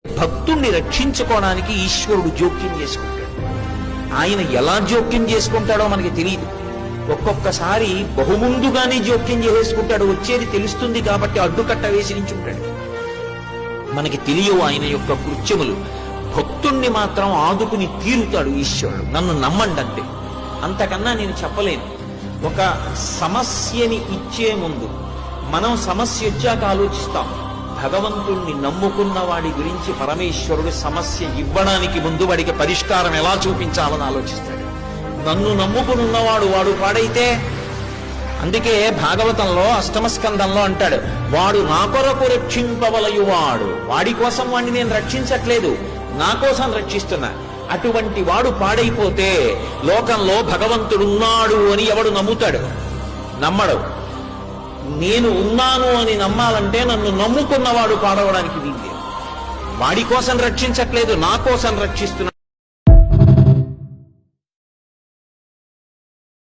భక్తుణ్ణి రక్షించుకోవడానికి ఈశ్వరుడు జోక్యం చేసుకుంటాడు. ఆయన ఎలా జోక్యం చేసుకుంటాడో మనకి తెలియదు. ఒక్కొక్కసారి బహుముందుగానే జోక్యం చేసుకుంటాడు. వచ్చేది తెలుస్తుంది కాబట్టి అడ్డుకట్ట వేసి నించుంటాడు. మనకి తెలియవు ఆయన యొక్క కృత్యములు. భక్తుణ్ణి మాత్రం ఆదుకుని తీరుతాడు ఈశ్వరుడు. నన్ను నమ్మండి అంతే, అంతకన్నా నేను చెప్పలేను. ఒక సమస్యని ఇచ్చే ముందు మనం సమస్య వచ్చాక ఆలోచిస్తాం. భగవంతుణ్ణి నమ్ముకున్న వాడి గురించి పరమేశ్వరుడు సమస్య ఇవ్వడానికి ముందు వాడికి పరిష్కారం ఎలా చూపించాలని ఆలోచిస్తాడు. నన్ను నమ్ముకునున్నవాడు వాడు పాడైతే, అందుకే భాగవతంలో అష్టమ స్కందంలో అంటాడు, వాడు నా కొరకు రక్షింపవలయువాడు. వాడి కోసం వాడిని నేను రక్షించట్లేదు, నా కోసం రక్షిస్తున్నా. అటువంటి వాడు పాడైపోతే లోకంలో భగవంతుడున్నాడు అని ఎవడు నమ్ముతాడు? నమ్మడు. నేను ఉన్నాను అని నమ్మాలంటే నన్ను నమ్ముకున్నవాడు పాడవడానికి వీల్లేదు. వాడి కోసం రక్షించట్లేదు, నా కోసం రక్షిస్తున్నా.